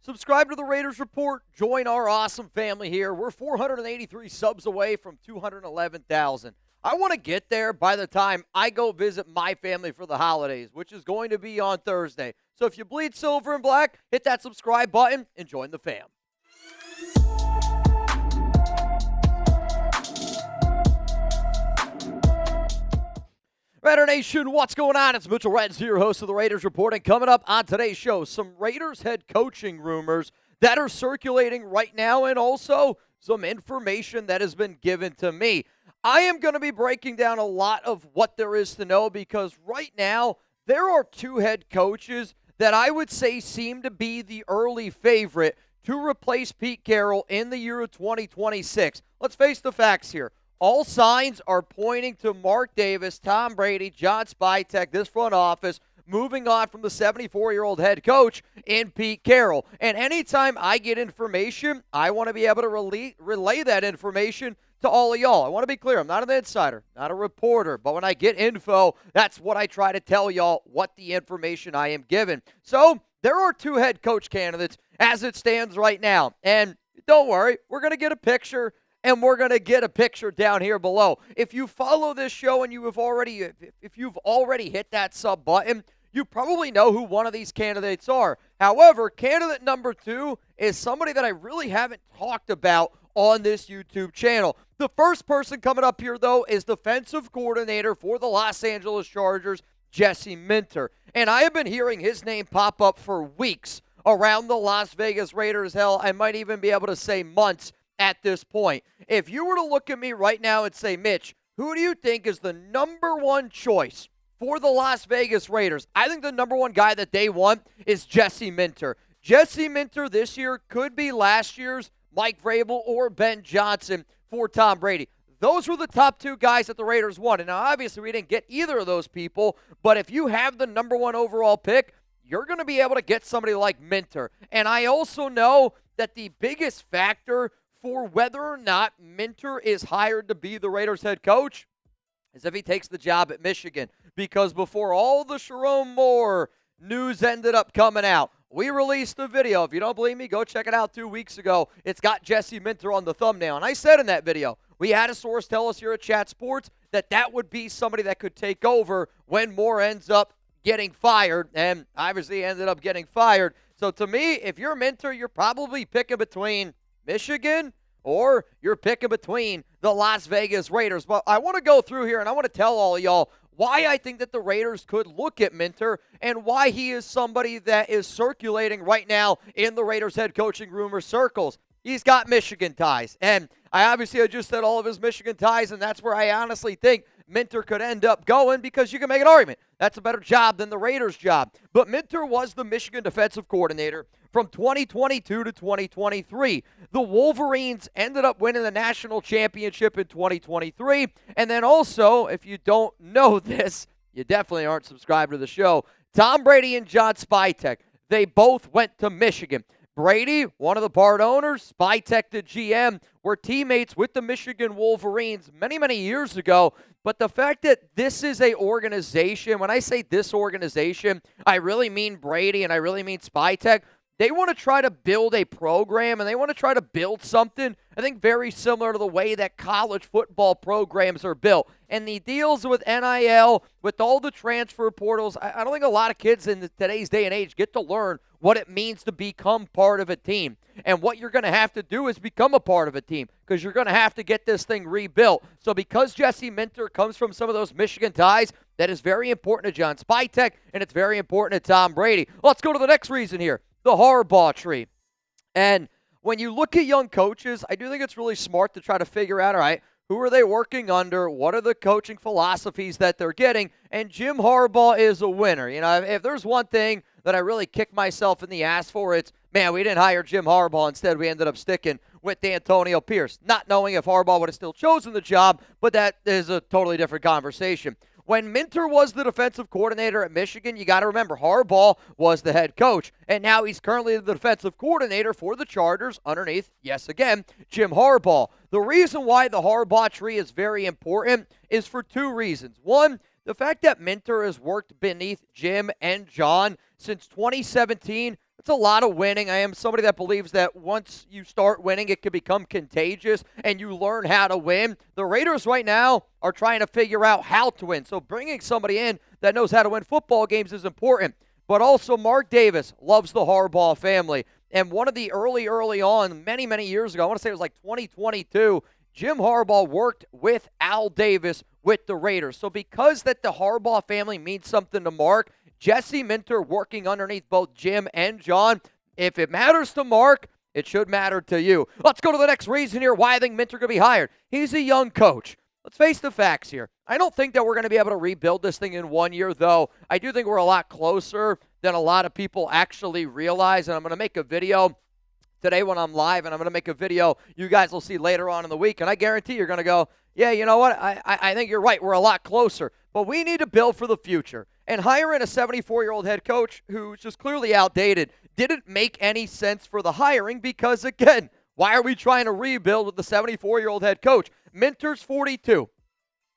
Subscribe to the Raiders Report. Join our awesome family here. We're 483 subs away from 211,000. I want to get there by the time I go visit my family for the holidays, which is going to be on Thursday. So if you bleed silver and black, hit that subscribe button and join the fam. Raider Nation, what's going on? It's Mitchell Renz here, host of the Raiders Report, and coming up on today's show, some Raiders head coaching rumors that are circulating right now and also some information that has been given to me. I am going to be breaking down a lot of what there is to know because right now there are two head coaches that I would say seem to be the early favorite to replace Pete Carroll in the year of 2026. Let's face the facts here. All signs are pointing to Mark Davis, Tom Brady, John Spytek, this front office, moving on from the 74-year-old head coach in Pete Carroll. And anytime I get information, I want to be able to relay that information to all of y'all. I want to be clear, I'm not an insider, not a reporter, but when I get info, that's what I try to tell y'all, what the information I am given. So there are two head coach candidates as it stands right now. And don't worry, we're going to get a picture. And we're going to get a picture down here below. If you follow this show and if you've already hit that sub button, you probably know who one of these candidates are. However, candidate number two is somebody that I really haven't talked about on this YouTube channel. The first person coming up here, though, is defensive coordinator for the Los Angeles Chargers, Jesse Minter. And I have been hearing his name pop up for weeks around the Las Vegas Raiders. Hell, I might even be able to say months at this point. If you were to look at me right now and say, Mitch, who do you think is the number one choice for the Las Vegas Raiders? I think the number one guy that they want is Jesse Minter. Jesse Minter this year could be last year's Mike Vrabel or Ben Johnson for Tom Brady. Those were the top two guys that the Raiders wanted. Now, obviously, we didn't get either of those people, but if you have the number one overall pick, you're going to be able to get somebody like Minter. And I also know that the biggest factor for whether or not Minter is hired to be the Raiders head coach is if he takes the job at Michigan. Because before all the Sharon Moore news ended up coming out, we released a video. If you don't believe me, go check it out 2 weeks ago. It's got Jesse Minter on the thumbnail. And I said in that video, we had a source tell us here at Chat Sports that would be somebody that could take over when Moore ends up getting fired. And obviously ended up getting fired. So to me, if you're Minter, you're probably picking between Michigan, or you're picking between the Las Vegas Raiders. But I want to go through here, and I want to tell all of y'all why I think that the Raiders could look at Minter and why he is somebody that is circulating right now in the Raiders head coaching rumor circles. He's got Michigan ties, and I just said all of his Michigan ties, and that's where I honestly think Minter could end up going because you can make an argument. That's a better job than the Raiders' job. But Minter was the Michigan defensive coordinator from 2022 to 2023. The Wolverines ended up winning the national championship in 2023. And then also, if you don't know this, you definitely aren't subscribed to the show. Tom Brady and John Spytek, they both went to Michigan. Brady, one of the part owners, Spytek, the GM, were teammates with the Michigan Wolverines many, many years ago. But the fact that this is a organization, when I say this organization, I really mean Brady and I really mean Spytek. They want to try to build a program and they want to try to build something, I think, very similar to the way that college football programs are built. And the deals with NIL, with all the transfer portals, I don't think a lot of kids in today's day and age get to learn what it means to become part of a team. And what you're going to have to do is become a part of a team because you're going to have to get this thing rebuilt. So because Jesse Minter comes from some of those Michigan ties, that is very important to John Spytek and it's very important to Tom Brady. Let's go to the next reason here. The Harbaugh tree. And when you look at young coaches, I do think it's really smart to try to figure out, all right, who are they working under? What are the coaching philosophies that they're getting? And Jim Harbaugh is a winner. You know, if there's one thing that I really kick myself in the ass for, it's, man, we didn't hire Jim Harbaugh. Instead, we ended up sticking with Antonio Pierce. Not knowing if Harbaugh would have still chosen the job, but that is a totally different conversation. When Minter was the defensive coordinator at Michigan, you got to remember, Harbaugh was the head coach. And now he's currently the defensive coordinator for the Chargers underneath, yes, again, Jim Harbaugh. The reason why the Harbaugh tree is very important is for two reasons. One, the fact that Minter has worked beneath Jim and John since 2017, It's a lot of winning. I am somebody that believes that once you start winning, it can become contagious and you learn how to win. The Raiders right now are trying to figure out how to win. So bringing somebody in that knows how to win football games is important. But also Mark Davis loves the Harbaugh family. And one of the early on, many years ago, I want to say it was like 2022, Jim Harbaugh worked with Al Davis with the Raiders. So because that the Harbaugh family means something to Mark, Jesse Minter working underneath both Jim and John. If it matters to Mark, it should matter to you. Let's go to the next reason here why I think Minter could be hired. He's a young coach. Let's face the facts here. I don't think that we're going to be able to rebuild this thing in 1 year, though. I do think we're a lot closer than a lot of people actually realize, and I'm going to make a video today when I'm live, and I'm going to make a video you guys will see later on in the week, and I guarantee you're going to go, yeah, you know what? I think you're right. We're a lot closer, but we need to build for the future. And hiring a 74-year-old head coach who's just clearly outdated didn't make any sense for the hiring because, again, why are we trying to rebuild with the 74-year-old head coach? Minter's 42.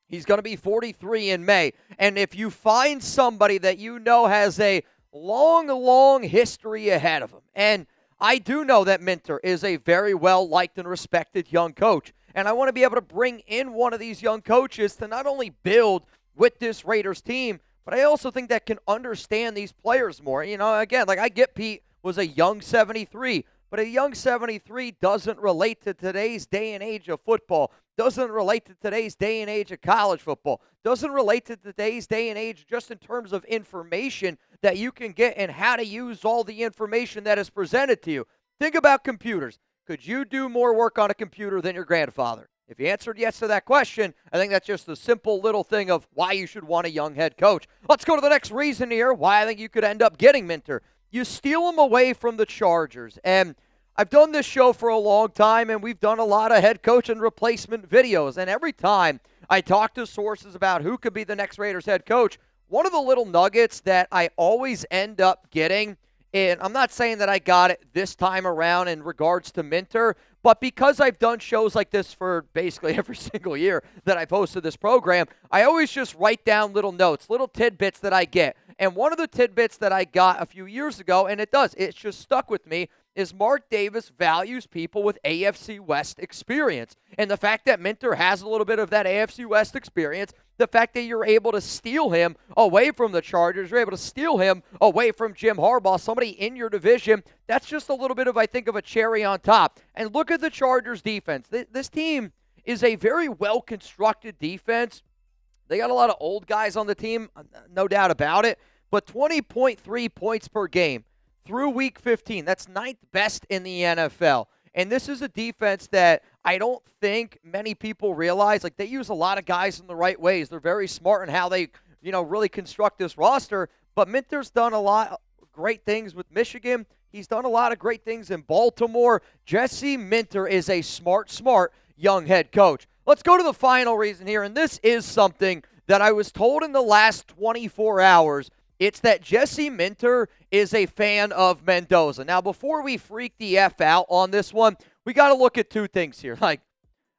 He's going to be 43 in May. And if you find somebody that you know has a long history ahead of him, and I do know that Minter is a very well-liked and respected young coach, and I want to be able to bring in one of these young coaches to not only build with this Raiders team, but I also think that can understand these players more. You know, again, like I get Pete was a young 73, but a young 73 doesn't relate to today's day and age of football, doesn't relate to today's day and age of college football, doesn't relate to today's day and age just in terms of information that you can get and how to use all the information that is presented to you. Think about computers. Could you do more work on a computer than your grandfather? If you answered yes to that question, I think that's just a simple little thing of why you should want a young head coach. Let's go to the next reason here why I think you could end up getting Minter. You steal him away from the Chargers. And I've done this show for a long time, and we've done a lot of head coach and replacement videos. And every time I talk to sources about who could be the next Raiders head coach, one of the little nuggets that I always end up getting, and I'm not saying that I got it this time around in regards to Minter, but because I've done shows like this for basically every single year that I've hosted this program, I always just write down little notes, little tidbits that I get. And one of the tidbits that I got a few years ago, and it's just stuck with me, is Mark Davis values people with AFC West experience. And the fact that Minter has a little bit of that AFC West experience, the fact that you're able to steal him away from the Chargers, you're able to steal him away from Jim Harbaugh, somebody in your division, that's just a little bit of, I think, of a cherry on top. And look at the Chargers defense. This team is a very well-constructed defense. They got a lot of old guys on the team, no doubt about it, but 20.3 points per game through Week 15. That's ninth best in the NFL. And this is a defense that I don't think many people realize. Like, they use a lot of guys in the right ways. They're very smart in how they, really construct this roster. But Minter's done a lot of great things with Michigan. He's done a lot of great things in Baltimore. Jesse Minter is a smart young head coach. Let's go to the final reason here, and this is something that I was told in the last 24 hours. It's that Jesse Minter is a fan of Mendoza. Now, before we freak the F out on this one, we got to look at two things here. Like,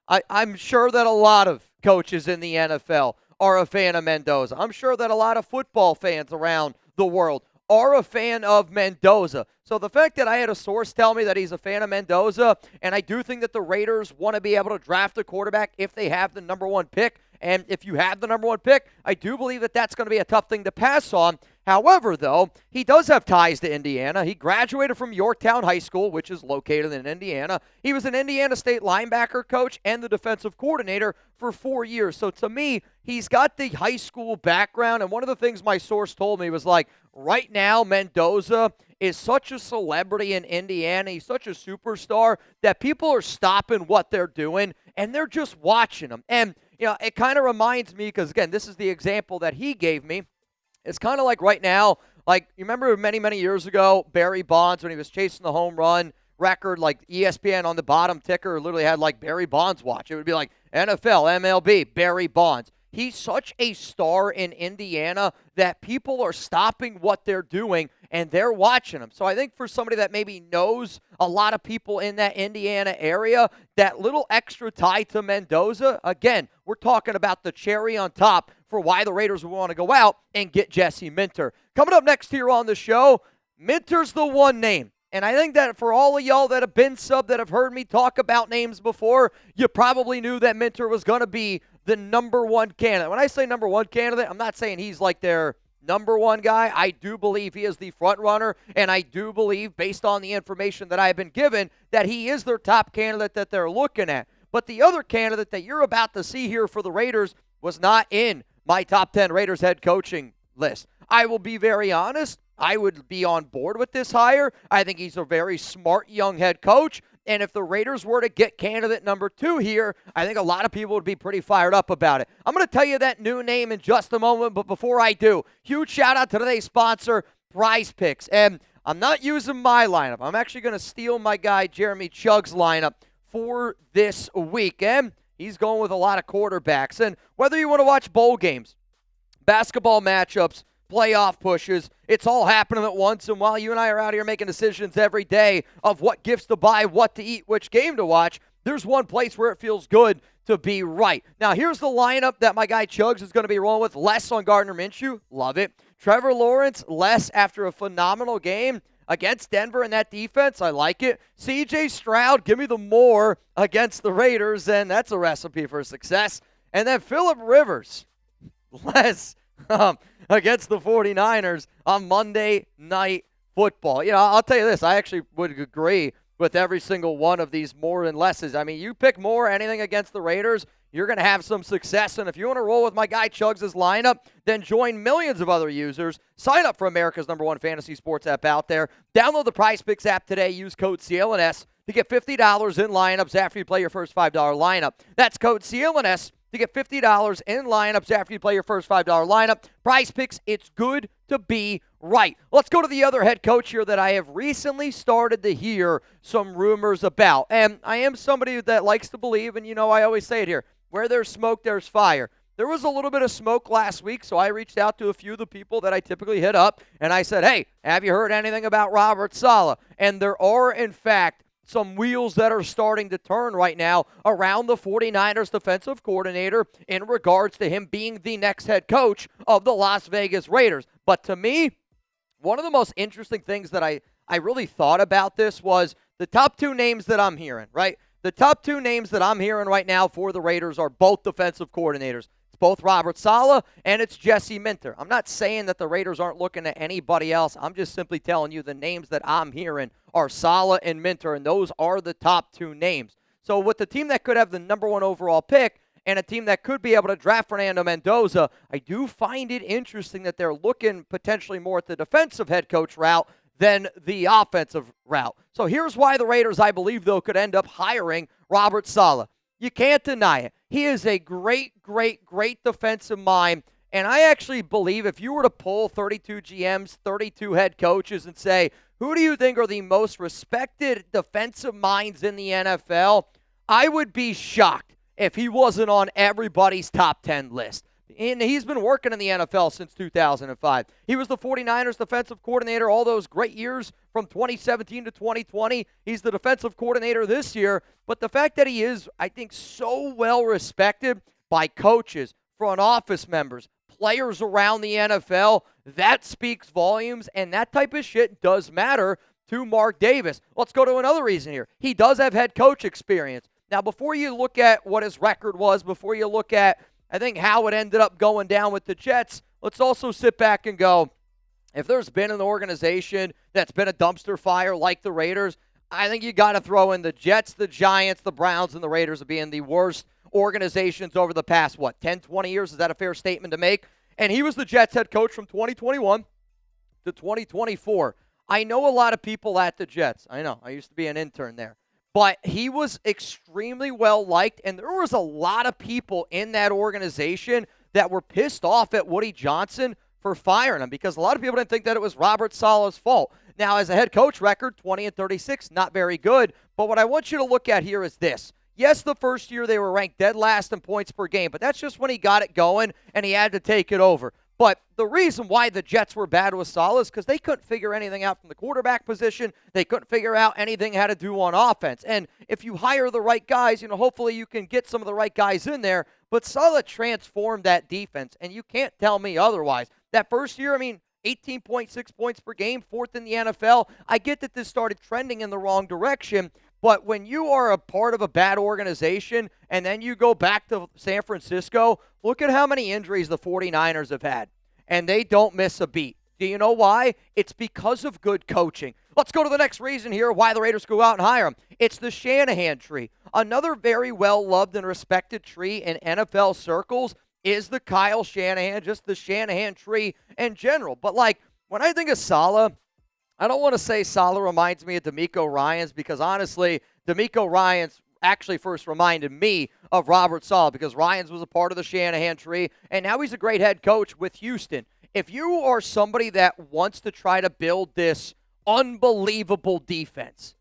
I'm sure that a lot of coaches in the NFL are a fan of Mendoza. I'm sure that a lot of football fans around the world are a fan of Mendoza. So the fact that I had a source tell me that he's a fan of Mendoza, and I do think that the Raiders want to be able to draft a quarterback if they have the number one pick, and if you have the number one pick, I do believe that that's going to be a tough thing to pass on. However, though, he does have ties to Indiana. He graduated from Yorktown High School, which is located in Indiana. He was an Indiana State linebacker coach and the defensive coordinator for 4 years. So to me, he's got the high school background. And one of the things my source told me was like, right now, Mendoza is such a celebrity in Indiana. He's such a superstar that people are stopping what they're doing and they're just watching him. And, it kind of reminds me, because, again, this is the example that he gave me. It's kind of like right now, like, you remember many years ago, Barry Bonds, when he was chasing the home run record, like ESPN on the bottom ticker literally had like Barry Bonds watch. It would be like NFL, MLB, Barry Bonds. He's such a star in Indiana that people are stopping what they're doing and they're watching him. So I think for somebody that maybe knows a lot of people in that Indiana area, that little extra tie to Mendoza, again, we're talking about the cherry on top for why the Raiders would want to go out and get Jesse Minter. Coming up next here on the show, Minter's the one name. And I think that for all of y'all that have been sub, that have heard me talk about names before, you probably knew that Minter was going to be the number one candidate. When I say number one candidate, I'm not saying he's like their number one guy. I do believe he is the front runner, and I do believe, based on the information that I've been given, that he is their top candidate that they're looking at. But the other candidate that you're about to see here for the Raiders was not in my top 10 Raiders head coaching list. I will be very honest. I would be on board with this hire. I think he's a very smart young head coach. And if the Raiders were to get candidate number 2 here, I think a lot of people would be pretty fired up about it. I'm going to tell you that new name in just a moment, but before I do, huge shout out to today's sponsor, PrizePicks. And I'm not using my lineup. I'm actually going to steal my guy Jeremy Chugg's lineup for this week. And he's going with a lot of quarterbacks. And whether you want to watch bowl games, basketball matchups, playoff pushes, it's all happening at once. And while you and I are out here making decisions every day of what gifts to buy, what to eat, which game to watch, there's one place where it feels good to be right. Now, here's the lineup that my guy Chugs is going to be rolling with. Less on Gardner Minshew. Love it. Trevor Lawrence, less after a phenomenal game against Denver in that defense. I like it. C.J. Stroud, give me the more against the Raiders, and that's a recipe for success. And then Phillip Rivers, less against the 49ers on Monday Night Football. You know, I'll tell you this. I actually would agree with every single one of these more and lesses. I mean, you pick more anything against the Raiders, you're going to have some success. And if you want to roll with my guy Chugs' lineup, then join millions of other users. Sign up for America's #1 fantasy sports app out there. Download the PrizePicks app today. Use code CLNS to get $50 in lineups after you play your first $5 lineup. That's code CLNS to get $50 in lineups after you play your first $5 lineup. PrizePicks, it's good to be right. Let's go to the other head coach here that I have recently started to hear some rumors about. And I am somebody that likes to believe, and you know I always say it here, where there's smoke, there's fire. There was a little bit of smoke last week, so I reached out to a few of the people that I typically hit up, and I said, hey, have you heard anything about Robert Saleh? And there are, in fact, some wheels that are starting to turn right now around the 49ers defensive coordinator in regards to him being the next head coach of the Las Vegas Raiders. But to me, one of the most interesting things that I really thought about this was the top 2 names that I'm hearing, right? The top 2 names that I'm hearing right now for the Raiders are both defensive coordinators. It's both Robert Saleh and it's Jesse Minter. I'm not saying that the Raiders aren't looking at anybody else. I'm just simply telling you the names that I'm hearing are Saleh and Minter, and those are the top 2 names. So with the team that could have the #1 overall pick and a team that could be able to draft Fernando Mendoza, I do find it interesting that they're looking potentially more at the defensive head coach route than the offensive route. So here's why the Raiders, I believe, though, could end up hiring Robert Saleh. You can't deny it. He is a great defensive mind. And I actually believe if you were to pull 32 GMs, 32 head coaches and say, who do you think are the most respected defensive minds in the NFL? I would be shocked if he wasn't on everybody's top 10 list. And he's been working in the NFL since 2005. He was the 49ers defensive coordinator all those great years from 2017 to 2020. He's the defensive coordinator this year. But the fact that he is, I think, so well respected by coaches, front office members, players around the NFL, that speaks volumes, and that type of shit does matter to Mark Davis. Let's go to another reason here. He does have head coach experience. Now, before you look at what his record was, before you look at, I think, how it ended up going down with the Jets, let's also sit back and go, if there's been an organization that's been a dumpster fire like the Raiders, I think you got to throw in the Jets, the Giants, the Browns, and the Raiders as being the worst organizations over the past, 10, 20 years? Is that a fair statement to make? And he was the Jets head coach from 2021 to 2024. I know a lot of people at the Jets. I know. I used to be an intern there. But he was extremely well-liked, and there was a lot of people in that organization that were pissed off at Woody Johnson for firing him because a lot of people didn't think that it was Robert Saleh's fault. Now, as a head coach record, 20-36, not very good. But what I want you to look at here is this. Yes, the first year they were ranked dead last in points per game, but that's just when he got it going and he had to take it over. But the reason why the Jets were bad with Saleh is because they couldn't figure anything out from the quarterback position. They couldn't figure out anything how to do on offense. And if you hire the right guys, hopefully you can get some of the right guys in there. But Saleh transformed that defense, and you can't tell me otherwise. That first year, 18.6 points per game, fourth in the NFL. I get that this started trending in the wrong direction, but when you are a part of a bad organization and then you go back to San Francisco, look at how many injuries the 49ers have had, and they don't miss a beat. Do you know why? It's because of good coaching. Let's go to the next reason here why the Raiders go out and hire him. It's the Shanahan tree. Another very well-loved and respected tree in NFL circles is the Kyle Shanahan, just the Shanahan tree in general. But, like, when I think of Saleh, I don't want to say Saleh reminds me of DeMeco Ryans because, honestly, DeMeco Ryans actually first reminded me of Robert Saleh because Ryans was a part of the Shanahan tree, and now he's a great head coach with Houston. If you are somebody that wants to try to build this unbelievable defense,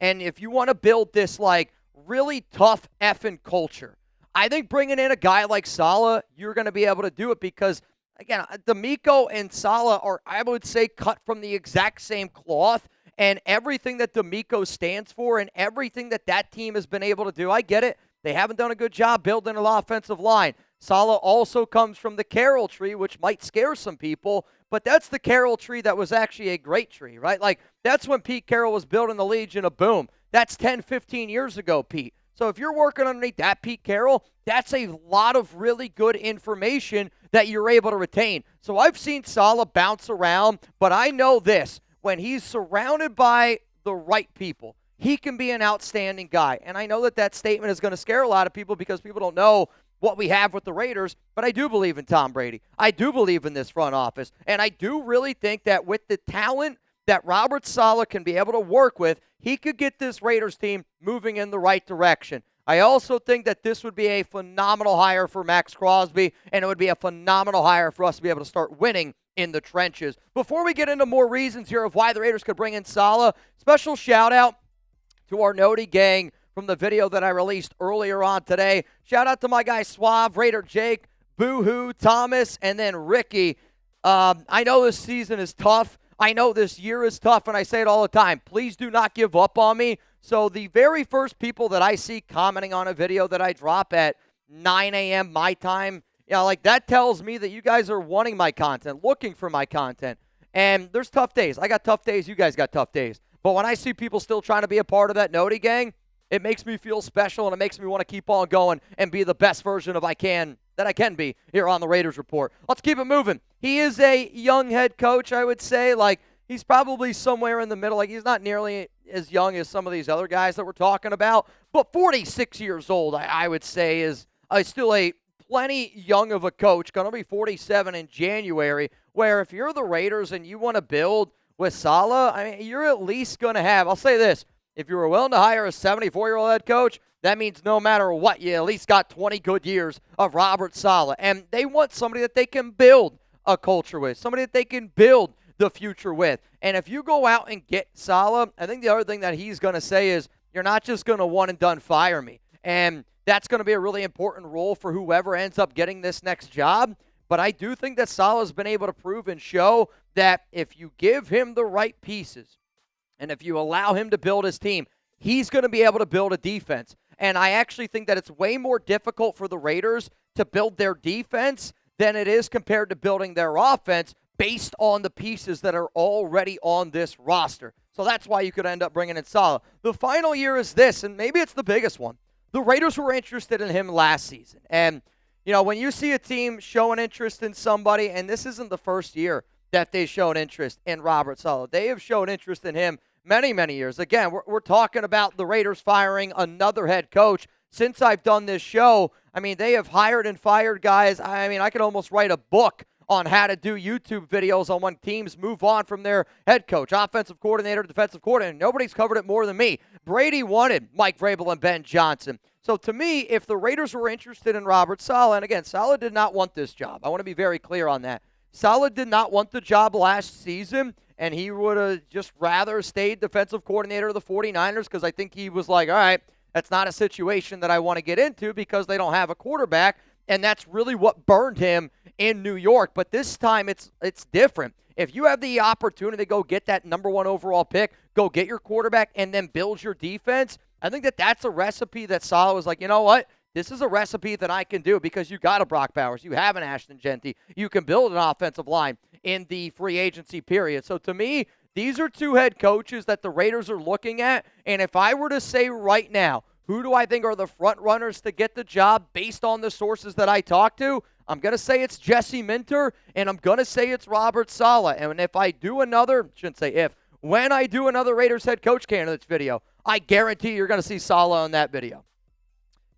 and if you want to build this, like, really tough effing culture, I think bringing in a guy like Saleh, you're going to be able to do it because, again, DeMeco and Saleh are, I would say, cut from the exact same cloth, and everything that DeMeco stands for and everything that that team has been able to do, I get it. They haven't done a good job building an offensive line. Saleh also comes from the Carroll tree, which might scare some people, but that's the Carroll tree that was actually a great tree, right? Like, that's when Pete Carroll was building the Legion of Boom. That's 10, 15 years ago, Pete. So if you're working underneath that Pete Carroll, that's a lot of really good information that you're able to retain. So I've seen Saleh bounce around, but I know this. When he's surrounded by the right people, he can be an outstanding guy. And I know that that statement is going to scare a lot of people because people don't know what we have with the Raiders, but I do believe in Tom Brady. I do believe in this front office, and I do really think that with the talent that Robert Saleh can be able to work with, he could get this Raiders team moving in the right direction. I also think that this would be a phenomenal hire for Max Crosby, and it would be a phenomenal hire for us to be able to start winning in the trenches. Before we get into more reasons here of why the Raiders could bring in Saleh, special shout-out to our Noti gang from the video that I released earlier on today. Shout out to my guy Suave, Raider Jake, Boo-Hoo, Thomas, and then Ricky. I know this season is tough. I know this year is tough, and I say it all the time. Please do not give up on me. So the very first people that I see commenting on a video that I drop at 9 a.m. my time, like that tells me that you guys are wanting my content, looking for my content. And there's tough days. I got tough days. You guys got tough days. But when I see people still trying to be a part of that Noti gang, it makes me feel special, and it makes me want to keep on going and be the best version of I can be here on the Raiders Report. Let's keep it moving. He is a young head coach, I would say. Like, he's probably somewhere in the middle. Like, he's not nearly as young as some of these other guys that we're talking about, but 46 years old, I would say, is still a plenty young of a coach. Going to be 47 in January, where if you're the Raiders and you want to build with Saleh, I mean, you're at least going to have, I'll say this, if you were willing to hire a 74-year-old head coach, that means no matter what, you at least got 20 good years of Robert Saleh. And they want somebody that they can build a culture with, somebody that they can build the future with. And if you go out and get Saleh, I think the other thing that he's going to say is, you're not just going to one and done fire me. And that's going to be a really important role for whoever ends up getting this next job. But I do think that Saleh has been able to prove and show that if you give him the right pieces, and if you allow him to build his team, he's going to be able to build a defense. And I actually think that it's way more difficult for the Raiders to build their defense than it is compared to building their offense based on the pieces that are already on this roster. So that's why you could end up bringing in Saleh. The final year is this, and maybe it's the biggest one. The Raiders were interested in him last season. And, when you see a team showing interest in somebody, and this isn't the first year that they've shown interest in Robert Saleh. They have shown interest in him many, many years. Again, we're talking about the Raiders firing another head coach. Since I've done this show, I mean, they have hired and fired guys. I mean, I could almost write a book on how to do YouTube videos on when teams move on from their head coach, offensive coordinator, defensive coordinator. Nobody's covered it more than me. Brady wanted Mike Vrabel and Ben Johnson. So to me, if the Raiders were interested in Robert Saleh, and again, Saleh did not want this job. I want to be very clear on that. Saleh did not want the job last season, and he would have just rather stayed defensive coordinator of the 49ers because I think he was like, all right, that's not a situation that I want to get into because they don't have a quarterback, and that's really what burned him in New York. But this time it's different. If you have the opportunity to go get that number 1 overall pick, go get your quarterback, and then build your defense, I think that that's a recipe that Saleh was like, you know what? this is a recipe that I can do because you got a Brock Bowers, you have an Ashton Genty, you can build an offensive line in the free agency period. So to me, these are two head coaches that the Raiders are looking at, and if I were to say right now, who do I think are the front runners to get the job based on the sources that I talked to? I'm going to say it's Jesse Minter, and I'm going to say it's Robert Saleh. And if I do another, shouldn't say if, when I do another Raiders head coach candidates video, I guarantee you're going to see Saleh on that video.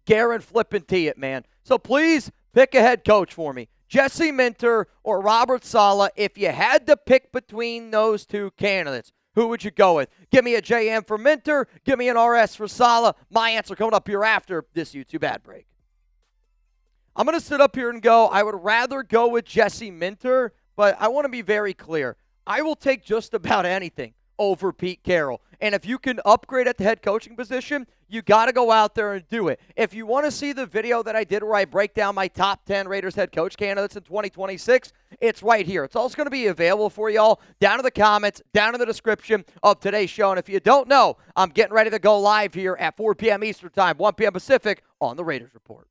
Flippin' it, man. So please pick a head coach for me. Jesse Minter or Robert Saleh. If you had to pick between those two candidates, who would you go with? Give me a JM for Minter. Give me an RS for Saleh. My answer coming up here after this YouTube ad break. I'm going to sit up here and go, I would rather go with Jesse Minter, but I want to be very clear. I will take just about anything over Pete Carroll. And if you can upgrade at the head coaching position, you got to go out there and do it. If you want to see the video that I did where I break down my top 10 Raiders head coach candidates in 2026, it's right here. It's also going to be available for y'all down in the comments, down in the description of today's show. And if you don't know, I'm getting ready to go live here at 4 p.m. Eastern Time, 1 p.m. Pacific on the Raiders Report.